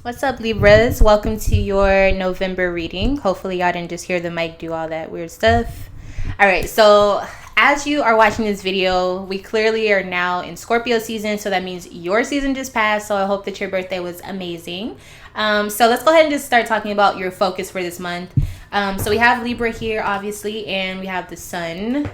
What's up, Libras? Welcome to your November reading. Hopefully y'all didn't just hear the mic do all that weird stuff. All right, so as you are watching this video, we clearly are now in Scorpio season, so that means your season just passed, so I hope that your birthday was amazing. So let's go ahead and just start talking about your focus for this month. So we have Libra here, obviously, and we have the Sun.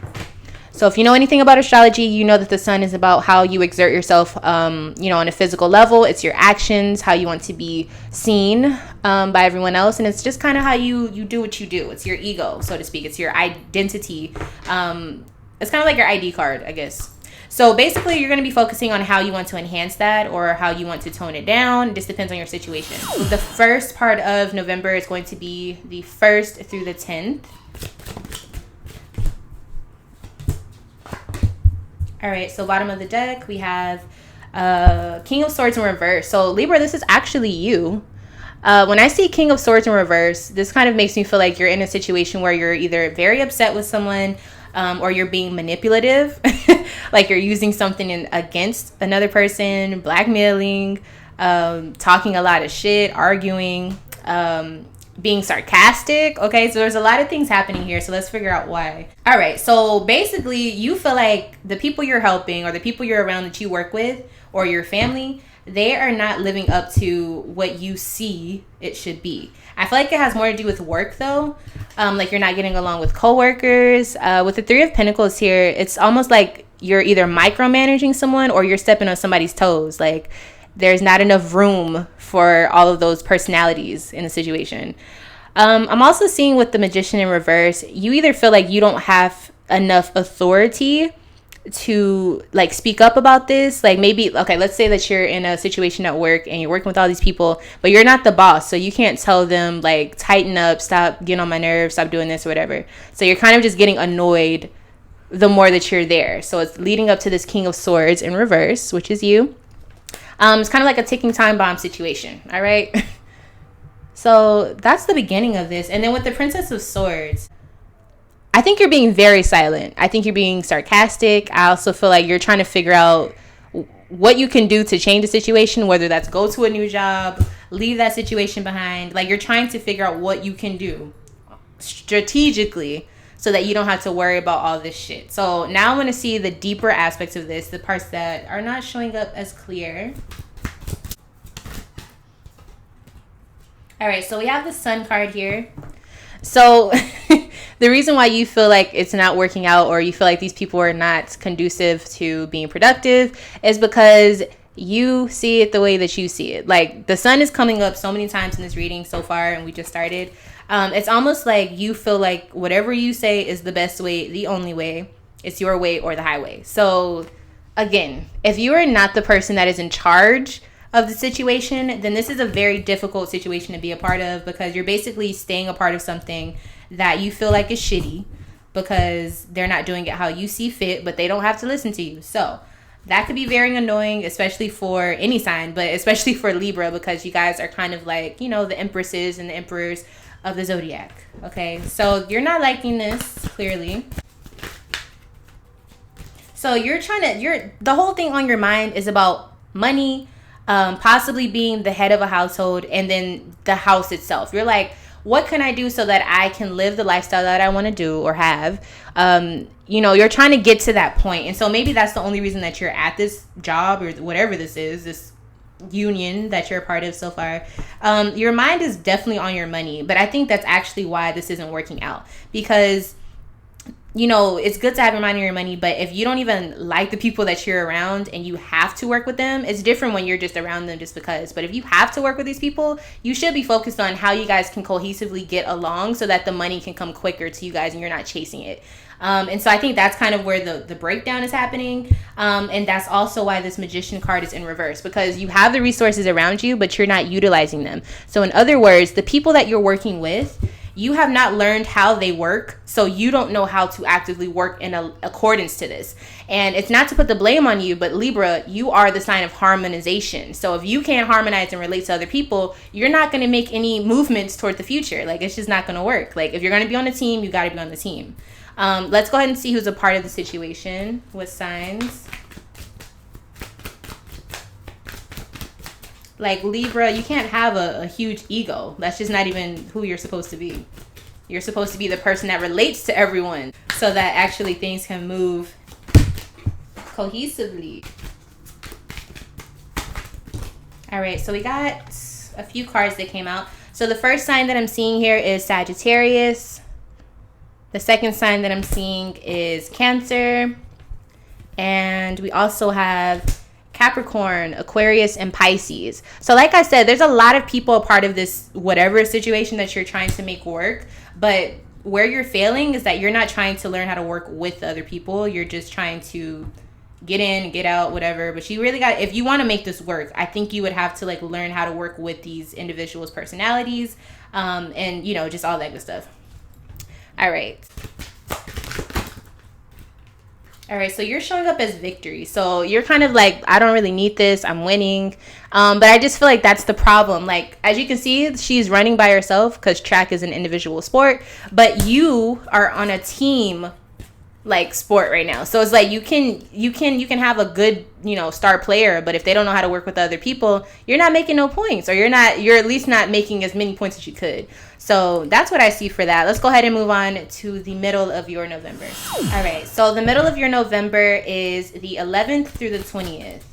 So if you know anything about astrology, you know that the sun is about how you exert yourself, on a physical level. It's your actions, how you want to be seen by everyone else. And it's just kind of how you do what you do. It's your ego, so to speak. It's your identity. It's kind of like your ID card, I guess. So basically, you're going to be focusing on how you want to enhance that or how you want to tone it down. It just depends on your situation. The first part of November is going to be the 1st through the 10th. All right, so bottom of the deck, we have King of Swords in reverse. So Libra, this is actually you. When I see King of Swords in reverse, this kind of makes me feel like you're in a situation where you're either very upset with someone or you're being manipulative, like you're using something against another person, blackmailing, talking a lot of shit, arguing, being sarcastic. Okay, so there's a lot of things happening here, so let's figure out why. All right, so basically you feel like the people you're helping or the people you're around that you work with or your family, they are not living up to what you see it should be. I feel like it has more to do with work though. Like you're not getting along with coworkers. With the 3 of Pentacles here, it's almost like you're either micromanaging someone or you're stepping on somebody's toes. Like there's not enough room for all of those personalities in the situation. I'm also seeing with the Magician in reverse, you either feel like you don't have enough authority to like speak up about this. Like maybe, okay, let's say that you're in a situation at work and you're working with all these people, but you're not the boss. So you can't tell them like, tighten up, stop getting on my nerves, stop doing this or whatever. So you're kind of just getting annoyed the more that you're there. So it's leading up to this King of Swords in reverse, which is you. It's kind of like a ticking time bomb situation. All right. So that's the beginning of this. And then with the Princess of Swords, I think you're being very silent. I think you're being sarcastic. I also feel like you're trying to figure out what you can do to change the situation, whether that's go to a new job, leave that situation behind. Like you're trying to figure out what you can do strategically so that you don't have to worry about all this shit. So now I want to see the deeper aspects of this, the parts that are not showing up as clear. All right, so we have the Sun card here. So the reason why you feel like it's not working out or you feel like these people are not conducive to being productive is because you see it the way that you see it. Like the Sun is coming up so many times in this reading so far, and we just started. It's almost like you feel like whatever you say is the best way, the only way. It's your way or the highway. So again, if you are not the person that is in charge of the situation, then this is a very difficult situation to be a part of because you're basically staying a part of something that you feel like is shitty because they're not doing it how you see fit, but they don't have to listen to you. So that could be very annoying, especially for any sign, but especially for Libra because you guys are kind of like, the empresses and the emperors of the zodiac. Okay, so you're not liking this, clearly. So the whole thing on your mind is about money, possibly being the head of a household, and then the house itself. You're like, what can I do so that I can live the lifestyle that I want to do or have? You're trying to get to that point. And so maybe that's the only reason that you're at this job or whatever this is, this union that you're a part of so far. Your mind is definitely on your money, but I think that's actually why this isn't working out because it's good to have your mind on your money, but if you don't even like the people that you're around and you have to work with them, it's different when you're just around them just because. But if you have to work with these people, you should be focused on how you guys can cohesively get along so that the money can come quicker to you guys and you're not chasing it. And so I think that's kind of where the breakdown is happening. And that's also why this Magician card is in reverse because you have the resources around you, but you're not utilizing them. So in other words, the people that you're working with, you have not learned how they work, so you don't know how to actively work in accordance to this. And it's not to put the blame on you, but Libra, you are the sign of harmonization. So if you can't harmonize and relate to other people, you're not going to make any movements toward the future. Like, it's just not going to work. Like, if you're going to be on a team, you got to be on the team. Let's go ahead and see who's a part of the situation. What signs? Like, Libra, you can't have a huge ego. That's just not even who you're supposed to be. You're supposed to be the person that relates to everyone so that actually things can move cohesively. All right, so we got a few cards that came out. So the first sign that I'm seeing here is Sagittarius. The second sign that I'm seeing is Cancer. And we also have Capricorn, Aquarius, and Pisces. So like I said, there's a lot of people a part of this whatever situation that you're trying to make work. But where you're failing is that you're not trying to learn how to work with other people. You're just trying to get in, get out, whatever. But you really got, if you want to make this work, I think you would have to like learn how to work with these individuals' personalities, and you know, just all that good stuff. All right. All right, so you're showing up as victory. So you're kind of like, I don't really need this. I'm winning. But I just feel like that's the problem. Like, as you can see, she's running by herself because track is an individual sport. But you are on a team like sport right now. So it's like you can have a good, you know, star player, but if they don't know how to work with other people, you're not making no points, or you're at least not making as many points as you could. So that's what I see for that. Let's go ahead and move on to the middle of your November. All right, so the middle of your November is the 11th through the 20th.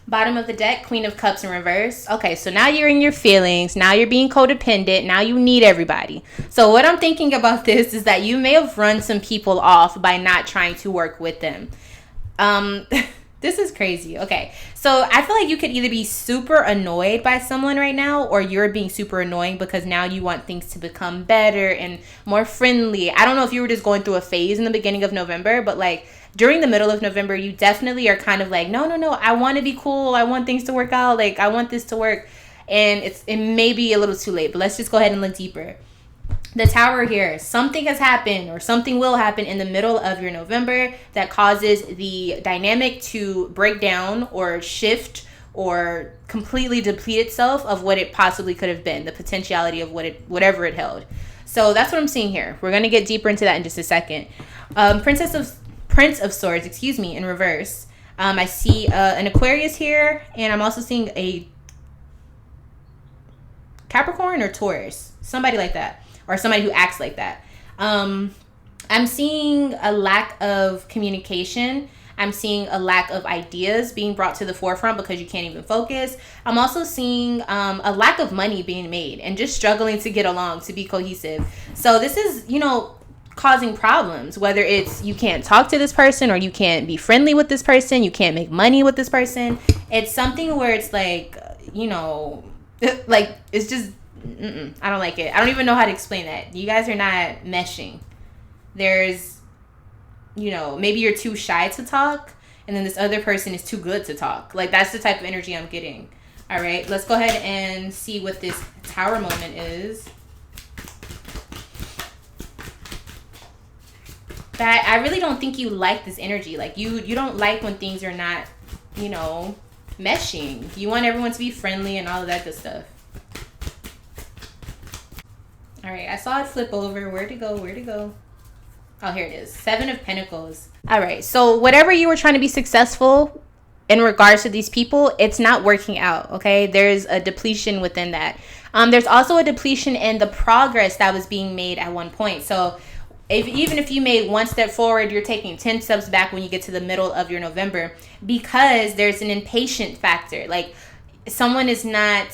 Bottom of the deck, Queen of Cups in reverse. Okay, so now you're in your feelings. Now you're being codependent. Now you need everybody. So what I'm thinking about this is that you may have run some people off by not trying to work with them. This is crazy. Okay, so I feel like you could either be super annoyed by someone right now, or you're being super annoying because now you want things to become better and more friendly. I don't know if you were just going through a phase in the beginning of November, but like during the middle of November, you definitely are kind of like, no, I want to be cool. I want things to work out. Like, I want this to work. And it may be a little too late, but let's just go ahead and look deeper. The Tower here, something has happened or something will happen in the middle of your November that causes the dynamic to break down or shift or completely deplete itself of what it possibly could have been, the potentiality of whatever it held. So that's what I'm seeing here. We're going to get deeper into that in just a second. Prince of Swords, in reverse. I see an Aquarius here, and I'm also seeing a Capricorn or Taurus, somebody like that, or somebody who acts like that. I'm seeing a lack of communication. I'm seeing a lack of ideas being brought to the forefront because you can't even focus. I'm also seeing a lack of money being made and just struggling to get along, to be cohesive. So this is, causing problems, whether it's you can't talk to this person or you can't be friendly with this person, you can't make money with this person. It's something where it's like, like it's just, I don't like it. I don't even know how to explain that. You guys are not meshing. There's, maybe you're too shy to talk, and then this other person is too good to talk. Like, that's the type of energy I'm getting. All right, let's go ahead and see what this Tower moment is. But I really don't think you like this energy. Like, you don't like when things are not, meshing. You want everyone to be friendly and all of that good stuff. All right, I saw it flip over. Where'd it go? Oh, here it is. 7 of Pentacles. All right, so whatever you were trying to be successful in regards to these people, it's not working out, okay? There's a depletion within that. There's also a depletion in the progress that was being made at one point. So even if you made one step forward, you're taking 10 steps back when you get to the middle of your November, because there's an impatient factor. Like, someone is not,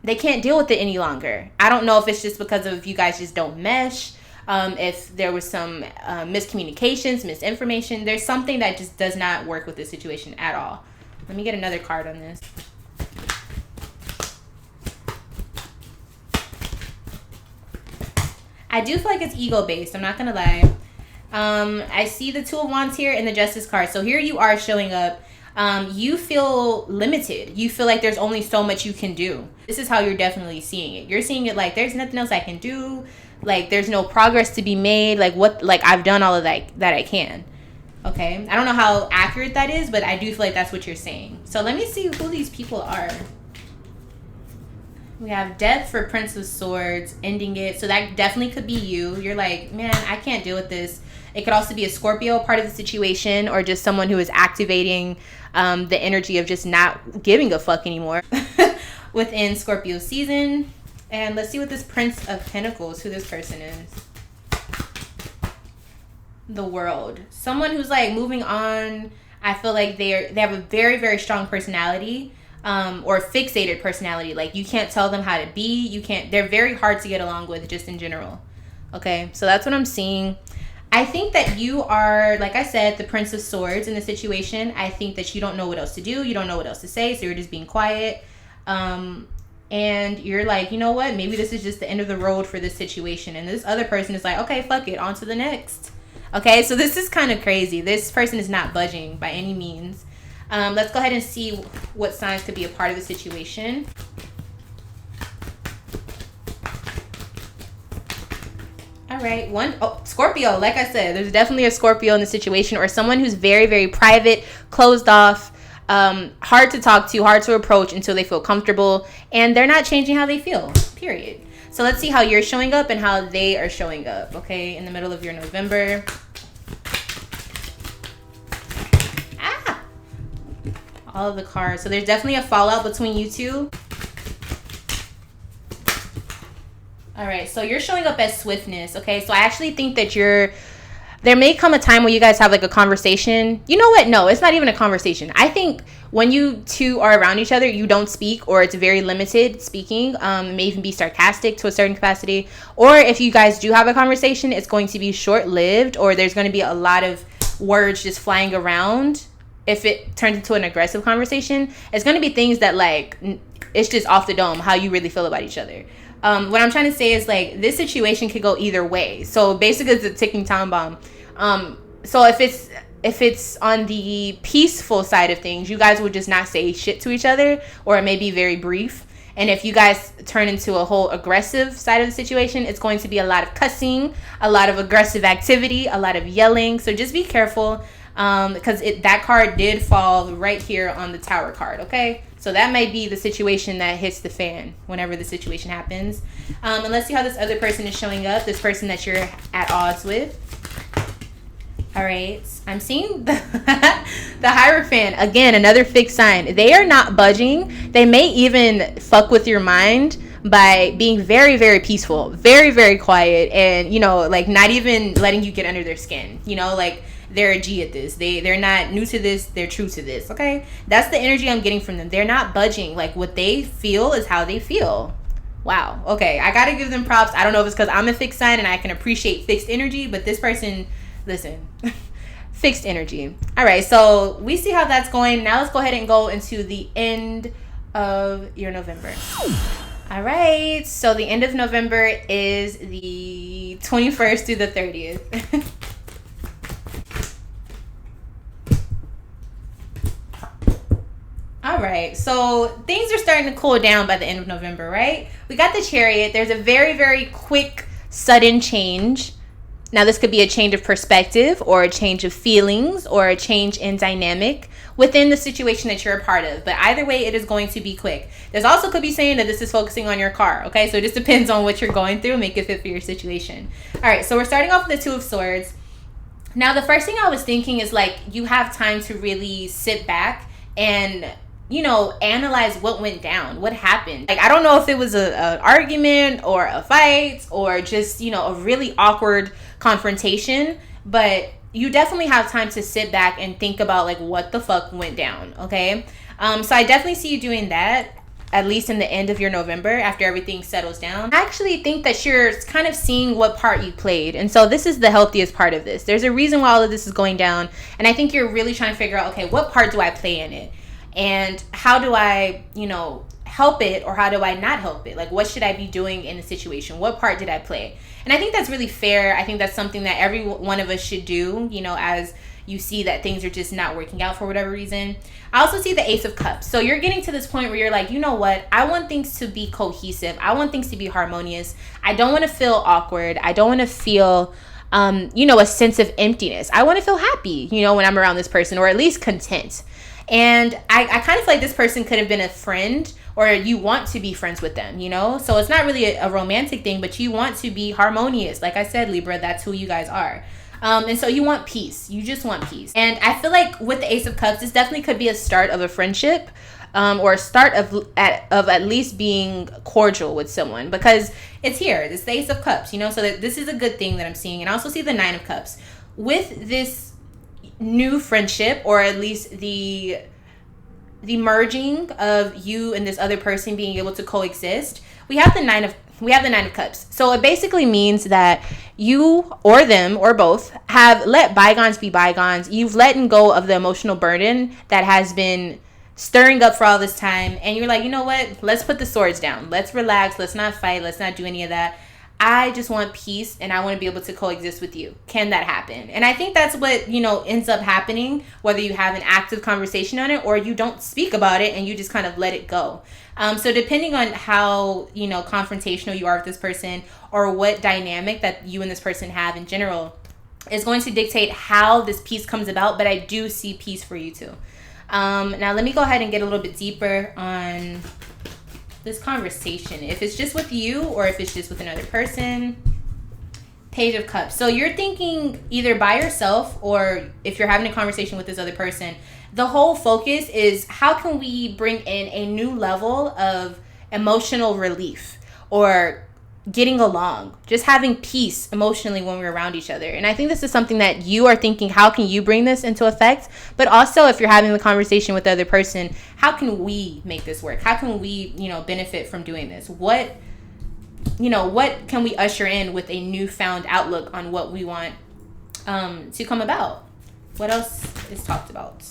they can't deal with it any longer. I don't know if it's just because of you guys just don't mesh, if there was some miscommunications, misinformation. There's something that just does not work with this situation at all. Let me get another card on this. I do feel like it's ego-based. I'm not going to lie. I see the Two of Wands here and the Justice card. So here you are showing up. You feel limited. You feel like there's only so much you can do. This is how you're definitely seeing it. You're seeing it like there's nothing else I can do. Like, there's no progress to be made. Like I've done all of that I can. Okay? I don't know how accurate that is, but I do feel like that's what you're saying. So let me see who these people are. We have death for Prince of Swords, ending it. So that definitely could be you. You're like, man, I can't deal with this. It could also be a Scorpio part of the situation, or just someone who is activating the energy of just not giving a fuck anymore within Scorpio season. And let's see what this Prince of Pentacles, who this person is. The World. Someone who's like moving on. I feel like they have a very, very strong personality, or fixated personality. Like, you can't tell them how to be. They're very hard to get along with, just in general. Okay, so that's what I'm seeing. I think that you are, like I said, the Prince of Swords in the situation. I think that you don't know what else to do. You don't know what else to say, so you're just being quiet. And you're like, you know what? Maybe this is just the end of the road for this situation. And this other person is like, okay, fuck it, on to the next. Okay, so this is kind of crazy. This person is not budging by any means. Let's go ahead and see what signs could be a part of the situation. All right, Scorpio. Like I said, there's definitely a Scorpio in the situation, or someone who's very, very private, closed off, hard to talk to, hard to approach until they feel comfortable, and they're not changing how they feel, period. So let's see how you're showing up and how they are showing up, okay, in the middle of your November. All of the cards. So there's definitely a fallout between you two. All right, so you're showing up as swiftness, okay? So I actually think that there may come a time where you guys have like a conversation. You know what? No, it's not even a conversation. I think when you two are around each other, you don't speak, or it's very limited speaking. It may even be sarcastic to a certain capacity. Or if you guys do have a conversation, it's going to be short-lived, or there's going to be a lot of words just flying around. If it turns into an aggressive conversation, it's going to be things that, like, it's just off the dome how you really feel about each other. What I'm trying to say is, like, this situation could go either way. So basically it's a ticking time bomb. So if it's on the peaceful side of things, you guys would just not say shit to each other, or it may be very brief. And if you guys turn into a whole aggressive side of the situation, it's going to be a lot of cussing, a lot of aggressive activity, a lot of yelling. So just be careful, because that card did fall right here on the Tower card, okay? So that might be the situation that hits the fan whenever the situation happens. And let's see how this other person is showing up, this person that you're at odds with. All right, I'm seeing the Hierophant. Again, another fixed sign. They are not budging. They may even fuck with your mind by being very, very peaceful, very, very quiet, and, you know, like, not even letting you get under their skin. You know, like, they're a G at this. They're not new to this. They're true to this, okay? That's the energy I'm getting from them. They're not budging. Like, what they feel is how they feel. Wow. Okay, I got to give them props. I don't know if it's because I'm a fixed sign and I can appreciate fixed energy, but this person, listen, fixed energy. All right, so we see how that's going. Now let's go ahead and go into the end of your November. All right, so the end of November is the 21st through the 30th. All right, so things are starting to cool down by the end of November, right? We got the Chariot. There's a very, very quick, sudden change. Now, this could be a change of perspective, or a change of feelings, or a change in dynamic within the situation that you're a part of. But either way, it is going to be quick. There's also could be saying that this is focusing on your car, okay? So it just depends on what you're going through. Make it fit for your situation. All right, so we're starting off with the Two of Swords. Now, the first thing I was thinking is, like, you have time to really sit back and, you know, analyze what went down, what happened. Like, I don't know if it was an argument or a fight or just, you know, a really awkward confrontation, but you definitely have time to sit back and think about, like, what the fuck went down, okay? So I definitely see you doing that, at least in the end of your November, after everything settles down. I actually think that you're kind of seeing what part you played. And so this is the healthiest part of this. There's a reason why all of this is going down. And I think you're really trying to figure out, okay, what part do I play in it? And how do I, you know, help it, or how do I not help it? Like, what should I be doing in the situation? What part did I play? And I think that's really fair. I think that's something that every one of us should do, you know, as you see that things are just not working out for whatever reason. I also see the Ace of Cups. So you're getting to this point where you're like, you know what? I want things to be cohesive. I want things to be harmonious. I don't want to feel awkward. I don't want to feel, you know, a sense of emptiness. I want to feel happy, you know, when I'm around this person, or at least content. And I kind of feel like this person could have been a friend, or you want to be friends with them, you know? So it's not really a romantic thing, but you want to be harmonious. Like I said, Libra, that's who you guys are. And so you want peace. You just want peace. And I feel like with the Ace of Cups, this definitely could be a start of a friendship, or a start of at least being cordial with someone, because it's here. It's the Ace of Cups, you know? So that this is a good thing that I'm seeing. And I also see the Nine of Cups. With this new friendship, or at least the merging of you and this other person being able to coexist, we have the Nine of Cups. So it basically means that you or them or both have let bygones be bygones. You've let go of the emotional burden that has been stirring up for all this time, and you're like, you know what, let's put the swords down, let's relax, let's not fight, let's not do any of that. I just want peace, and I want to be able to coexist with you. Can that happen? And I think that's what, you know, ends up happening, whether you have an active conversation on it or you don't speak about it and you just kind of let it go. So depending on how, you know, confrontational you are with this person, or what dynamic that you and this person have in general, is going to dictate how this peace comes about. But I do see peace for you too. Now let me go ahead and get a little bit deeper on this conversation, if it's just with you or if it's just with another person. Page of Cups. So you're thinking either by yourself, or if you're having a conversation with this other person, the whole focus is how can we bring in a new level of emotional relief, or getting along, just having peace emotionally when we're around each other. And I think this is something that you are thinking, how can you bring this into effect? But also, if you're having the conversation with the other person, how can we make this work? How can we, you know, benefit from doing this? What can we usher in with a newfound outlook on what we want to come about? What else is talked about?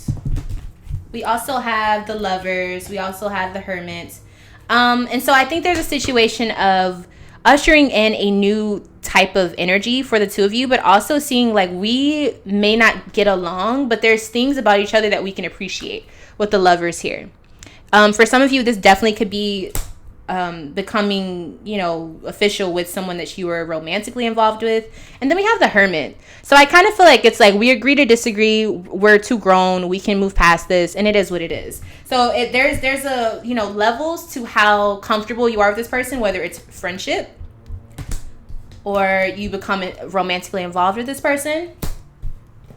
We also have the Lovers. We also have the Hermit. And so I think there's a situation of ushering in a new type of energy for the two of you, but also seeing like we may not get along, but there's things about each other that we can appreciate with the Lovers here. For some of you, this definitely could be becoming, you know, official with someone that you were romantically involved with. And then we have the Hermit. So I kind of feel like it's like we agree to disagree. We're too grown. We can move past this, and it is what it is. So there's a, you know, levels to how comfortable you are with this person, whether it's friendship or you become romantically involved with this person,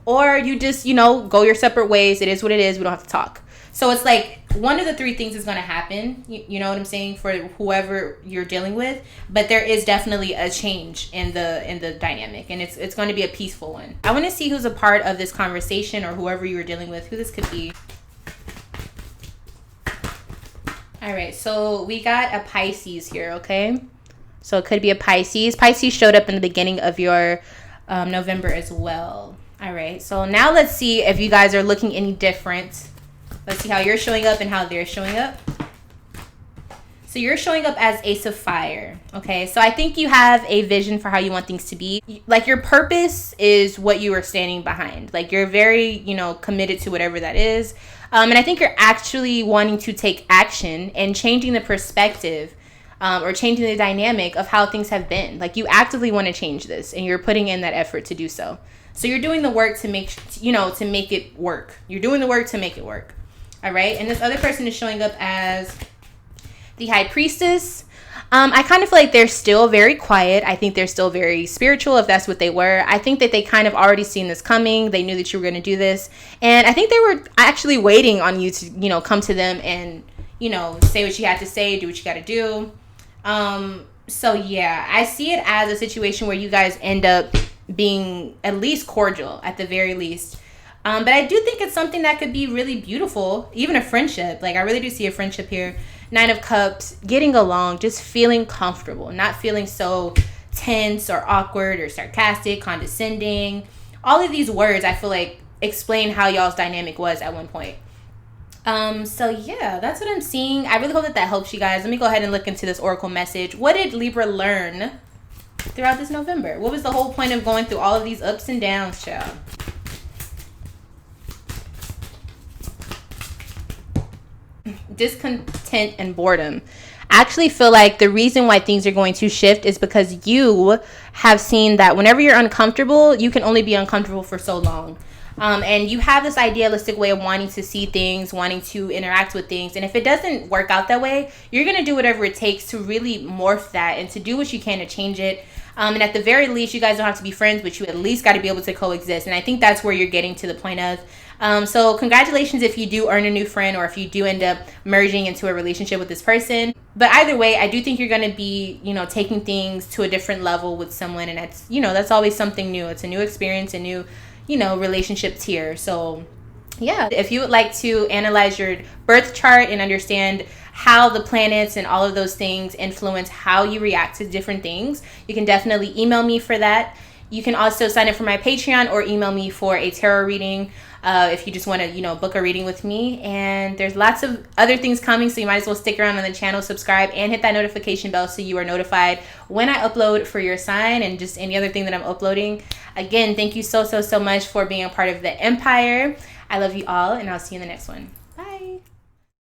or you just, you know, go your separate ways. It is what it is. We don't have to talk. So it's like one of the three things is going to happen. You know what I'm saying, for whoever you're dealing with. But there is definitely a change in the dynamic, and it's going to be a peaceful one. I want to see who's a part of this conversation, or whoever you were dealing with, who this could be. All right, so we got a Pisces here, okay? So it could be a Pisces. Pisces showed up in the beginning of your November as well. All right, so now let's see if you guys are looking any different. Let's see how you're showing up and how they're showing up. So you're showing up as Ace of Fire, okay? So I think you have a vision for how you want things to be. Like your purpose is what you are standing behind. Like you're very, you know, committed to whatever that is. And I think you're actually wanting to take action and changing the perspective, or changing the dynamic of how things have been. Like you actively want to change this, and you're putting in that effort to do so. So you're doing the work to make, you know, to make it work. You're doing the work to make it work. All right. And this other person is showing up as the High Priestess. I kind of feel like they're still very quiet. I think they're still very spiritual, if that's what they were. I think that they kind of already seen this coming. They knew that you were going to do this. And I think they were actually waiting on you to, you know, come to them and, you know, say what you had to say, do what you got to do. So yeah, I see it as a situation where you guys end up being at least cordial, at the very least. But I do think it's something that could be really beautiful, even a friendship. Like I really do see a friendship here. Nine of Cups, getting along, just feeling comfortable, not feeling so tense or awkward or sarcastic, condescending. All of these words, I feel like, explain how y'all's dynamic was at one point. So yeah, that's what I'm seeing. I really hope that helps you guys. Let me go ahead and look into this oracle message. What did Libra learn throughout this November? What was the whole point of going through all of these ups and downs, child? Discontent and boredom. I actually feel like the reason why things are going to shift is because you have seen that whenever you're uncomfortable, you can only be uncomfortable for so long. And you have this idealistic way of wanting to see things, wanting to interact with things. And if it doesn't work out that way, you're going to do whatever it takes to really morph that and to do what you can to change it. And at the very least, you guys don't have to be friends, but you at least got to be able to coexist. And I think that's where you're getting to the point of. So congratulations if you do earn a new friend, or if you do end up merging into a relationship with this person. But either way, I do think you're going to be, taking things to a different level with someone. And that's, that's always something new. It's a new experience, a new, relationship tier. So yeah, if you would like to analyze your birth chart and understand how the planets and all of those things influence how you react to different things, you can definitely email me for that. You can also sign up for my Patreon or email me for a tarot reading if you just want to, book a reading with me. And there's lots of other things coming, so you might as well stick around on the channel, subscribe, and hit that notification bell so you are notified when I upload for your sign and just any other thing that I'm uploading. Again, thank you so much for being a part of the empire. I love you all, and I'll see you in the next one.